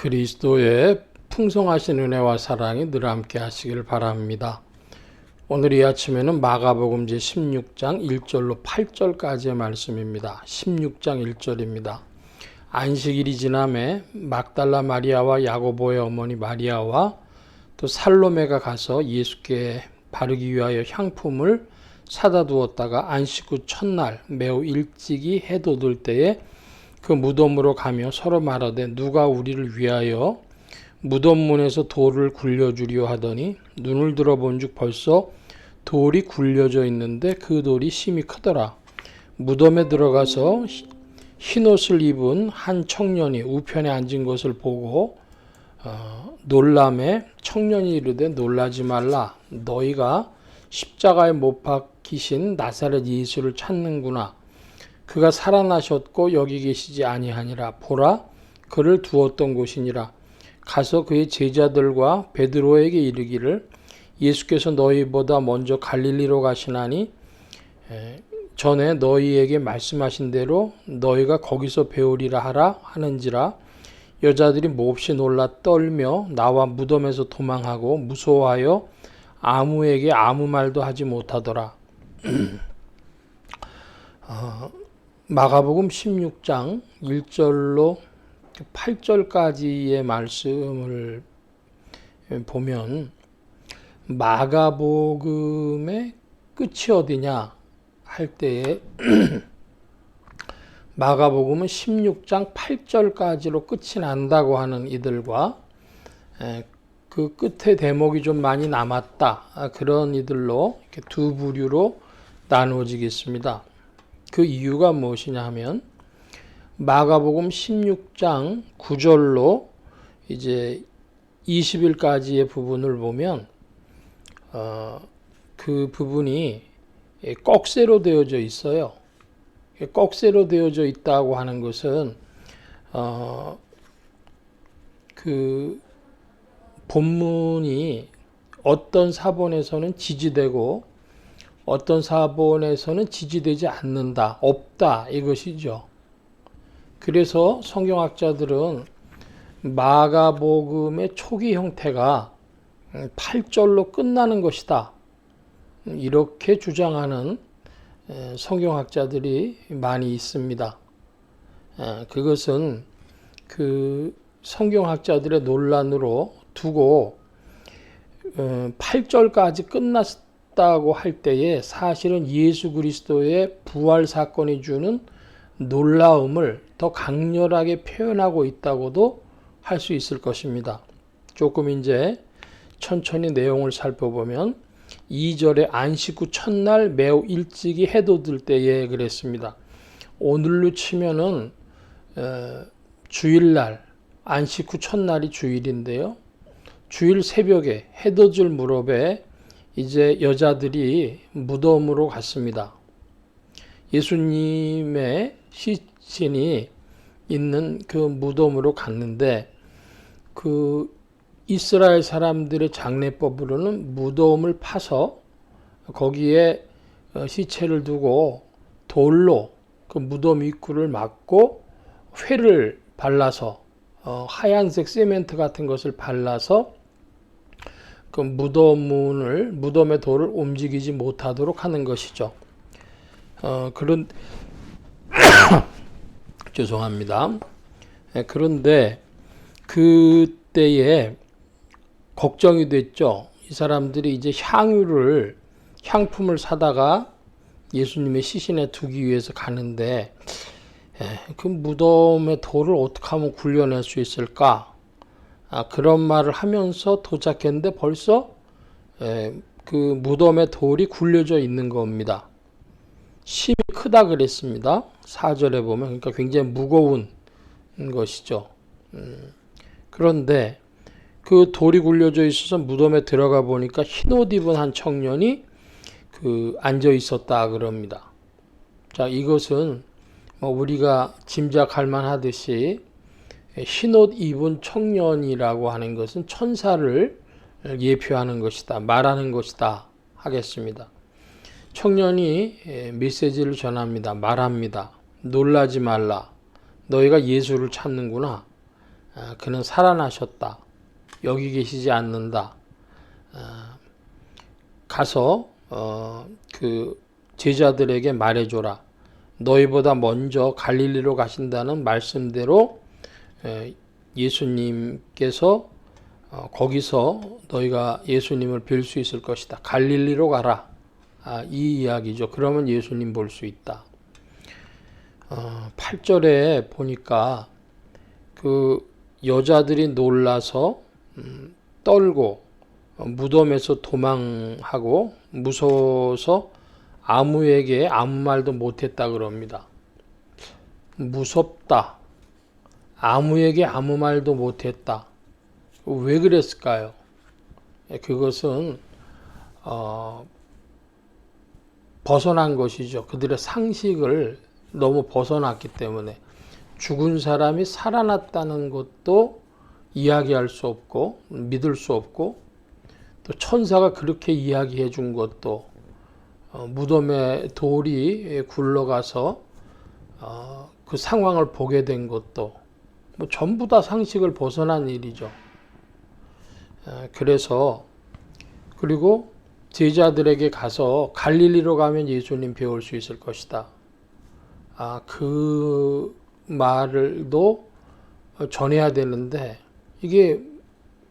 그리스도의 풍성하신 은혜와 사랑이 늘 함께 하시길 바랍니다. 오늘 이 아침에는 마가복음 제16장 1절로 8절까지의 말씀입니다. 16장 1절입니다. 안식일이 지남에 막달라 마리아와 야고보의 어머니 마리아와 또 살로메가 가서 예수께 바르기 위하여 향품을 사다 두었다가 안식 후 첫날 매우 일찍이 해 돋을 때에 그 무덤으로 가며 서로 말하되 누가 우리를 위하여 무덤 문에서 돌을 굴려주려 하더니 눈을 들어본즉 벌써 돌이 굴려져 있는데 그 돌이 심히 크더라. 무덤에 들어가서 흰옷을 입은 한 청년이 우편에 앉은 것을 보고 놀람에 청년이 이르되 놀라지 말라. 너희가 십자가에 못 박히신 나사렛 예수를 찾는구나. 그가 살아나셨고 여기 계시지 아니하니라. 보라, 그를 두었던 곳이니라. 가서 그의 제자들과 베드로에게 이르기를 예수께서 너희보다 먼저 갈릴리로 가시나니 전에 너희에게 말씀하신 대로 너희가 거기서 배우리라 하라 하는지라. 여자들이 몹시 놀라 떨며 나와 무덤에서 도망하고 무서워하여 아무에게 아무 말도 하지 못하더라. 마가복음 16장 1절로 8절까지의 말씀을 보면 마가복음의 끝이 어디냐 할 때에 마가복음은 16장 8절까지로 끝이 난다고 하는 이들과 그 끝에 대목이 좀 많이 남았다 그런 이들로 이렇게 두 부류로 나누어지겠습니다. 그 이유가 무엇이냐 하면 마가복음 16장 9절로 이제 20일까지의 부분을 보면 그 부분이 꺽쇠로 되어져 있어요. 꺽쇠로 되어져 있다고 하는 것은 그 본문이 어떤 사본에서는 지지되고 어떤 사본에서는 지지되지 않는다, 없다 이것이죠. 그래서 성경학자들은 마가복음의 초기 형태가 8절로 끝나는 것이다 이렇게 주장하는 성경학자들이 많이 있습니다. 그것은 그 성경학자들의 논란으로 두고 8절까지 끝났다고 할 때에 사실은 예수 그리스도의 부활 사건이 주는 놀라움을 더 강렬하게 표현하고 있다고도 할 수 있을 것입니다. 조금 이제 천천히 내용을 살펴보면 2절에 안식 후 첫날 매우 일찍이 해 돋을 때에 그랬습니다. 오늘로 치면은 주일날 안식 후 첫날이 주일인데요. 주일 새벽에 해 돋을 무렵에 이제 여자들이 무덤으로 갔습니다. 예수님의 시신이 있는 그 무덤으로 갔는데 그 이스라엘 사람들의 장례법으로는 무덤을 파서 거기에 시체를 두고 돌로 그 무덤 입구를 막고 회를 발라서 하얀색 세멘트 같은 것을 발라서 그 무덤의 돌을 움직이지 못하도록 하는 것이죠. 그런 죄송합니다. 그런데 그때에 걱정이 됐죠. 이 사람들이 이제 향품을 사다가 예수님의 시신에 두기 위해서 가는데 그 무덤의 돌을 어떻게 하면 굴려낼 수 있을까? 그런 말을 하면서 도착했는데 벌써 그 무덤의 돌이 굴려져 있는 겁니다. 심히 크다 그랬습니다. 4절에 보면 그러니까 굉장히 무거운 것이죠. 그런데 그 돌이 굴려져 있어서 무덤에 들어가 보니까 흰옷 입은 한 청년이 앉아 있었다 그럽니다. 자, 이것은 우리가 짐작할 만하듯이 흰옷 입은 청년이라고 하는 것은 천사를 예표하는 것이다, 말하는 것이다 하겠습니다. 청년이 메시지를 전합니다. 말합니다. 놀라지 말라. 너희가 예수를 찾는구나. 그는 살아나셨다. 여기 계시지 않는다. 가서 그 제자들에게 말해줘라. 너희보다 먼저 갈릴리로 가신다는 말씀대로 예수님께서 거기서 너희가 예수님을 뵐 수 있을 것이다. 갈릴리로 가라. 이 이야기죠. 그러면 예수님 볼 수 있다. 8절에 보니까 그 여자들이 놀라서 떨고 무덤에서 도망하고 무서워서 아무에게 아무 말도 못했다 그럽니다. 무섭다. 아무에게 아무 말도 못했다. 왜 그랬을까요? 그것은 벗어난 것이죠. 그들의 상식을 너무 벗어났기 때문에 죽은 사람이 살아났다는 것도 이야기할 수 없고 믿을 수 없고 또 천사가 그렇게 이야기해 준 것도 무덤에 돌이 굴러가서 그 상황을 보게 된 것도 뭐 전부 다 상식을 벗어난 일이죠. 그래서 그리고 제자들에게 가서 갈릴리로 가면 예수님 배울 수 있을 것이다. 그 말을도 전해야 되는데 이게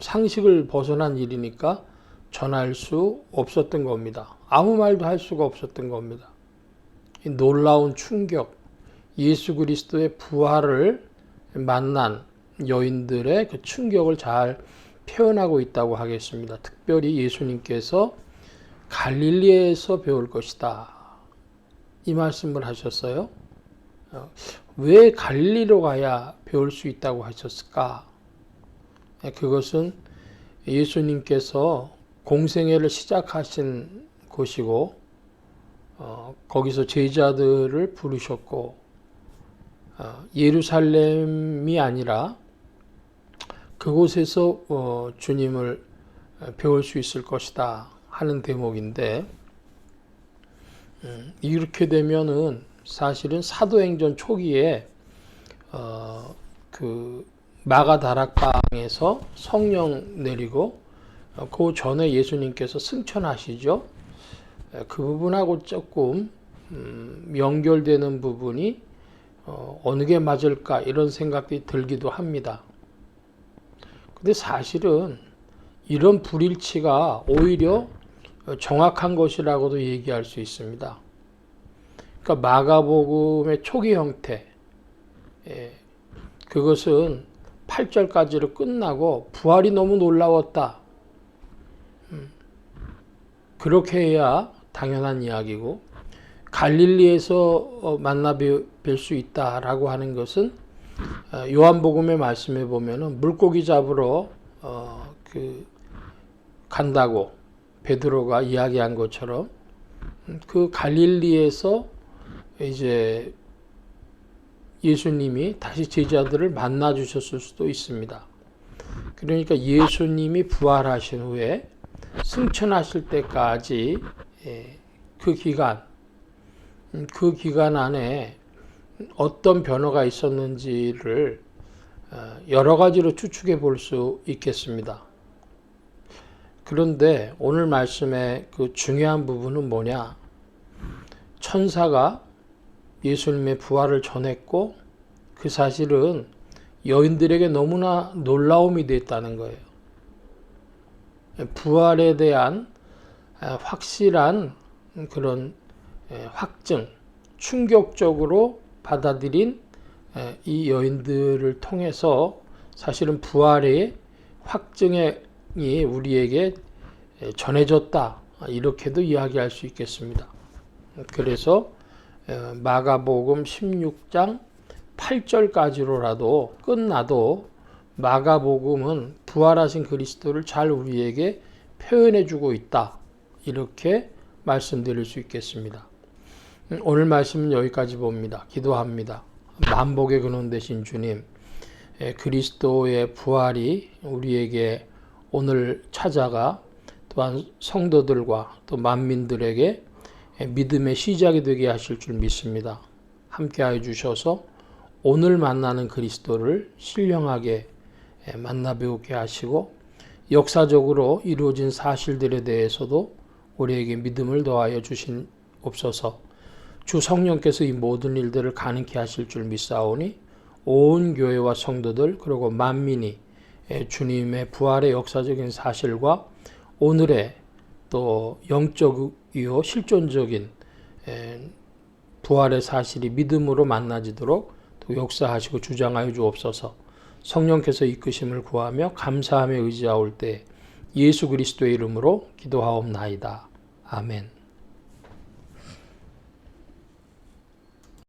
상식을 벗어난 일이니까 전할 수 없었던 겁니다. 아무 말도 할 수가 없었던 겁니다. 이 놀라운 충격, 예수 그리스도의 부활을 만난 여인들의 그 충격을 잘 표현하고 있다고 하겠습니다. 특별히 예수님께서 갈릴리에서 배울 것이다. 이 말씀을 하셨어요. 왜 갈릴리로 가야 배울 수 있다고 하셨을까? 그것은 예수님께서 공생애를 시작하신 곳이고 거기서 제자들을 부르셨고 예루살렘이 아니라 그곳에서 주님을 배울 수 있을 것이다 하는 대목인데 이렇게 되면은 사실은 사도행전 초기에 그 마가다락방에서 성령 내리고 그 전에 예수님께서 승천하시죠. 그 부분하고 조금 연결되는 부분이 어느 게 맞을까 이런 생각이 들기도 합니다. 근데 사실은 이런 불일치가 오히려 정확한 것이라고도 얘기할 수 있습니다. 그러니까 마가복음의 초기 형태, 그것은 8절까지로 끝나고 부활이 너무 놀라웠다. 그렇게 해야 당연한 이야기고 갈릴리에서 만나 뵐 수 있다라고 하는 것은 요한복음의 말씀에 보면은 물고기 잡으러 간다고 베드로가 이야기한 것처럼 그 갈릴리에서 이제 예수님이 다시 제자들을 만나 주셨을 수도 있습니다. 그러니까 예수님이 부활하신 후에 승천하실 때까지 그 기간 안에 어떤 변화가 있었는지를 여러 가지로 추측해 볼 수 있겠습니다. 그런데 오늘 말씀의 그 중요한 부분은 뭐냐? 천사가 예수님의 부활을 전했고 그 사실은 여인들에게 너무나 놀라움이 됐다는 거예요. 부활에 대한 확실한 그런 확증, 충격적으로 받아들인 이 여인들을 통해서 사실은 부활의 확증이 우리에게 전해졌다. 이렇게도 이야기할 수 있겠습니다. 그래서 마가복음 16장 8절까지로라도 끝나도 마가복음은 부활하신 그리스도를 잘 우리에게 표현해 주고 있다. 이렇게 말씀드릴 수 있겠습니다. 오늘 말씀은 여기까지 봅니다. 기도합니다. 만복의 근원 되신 주님, 그리스도의 부활이 우리에게 오늘 찾아가 또한 성도들과 또 만민들에게 믿음의 시작이 되게 하실 줄 믿습니다. 함께하여 주셔서 오늘 만나는 그리스도를 신령하게 만나 배우게 하시고 역사적으로 이루어진 사실들에 대해서도 우리에게 믿음을 더하여 주시옵소서. 주 성령께서 이 모든 일들을 가능케 하실 줄 믿사오니 온 교회와 성도들 그리고 만민이 주님의 부활의 역사적인 사실과 오늘의 또 영적이요 실존적인 부활의 사실이 믿음으로 만나지도록 또 역사하시고 주장하여 주옵소서. 성령께서 이끄심을 구하며 감사하며 의지하올 때 예수 그리스도의 이름으로 기도하옵나이다. 아멘.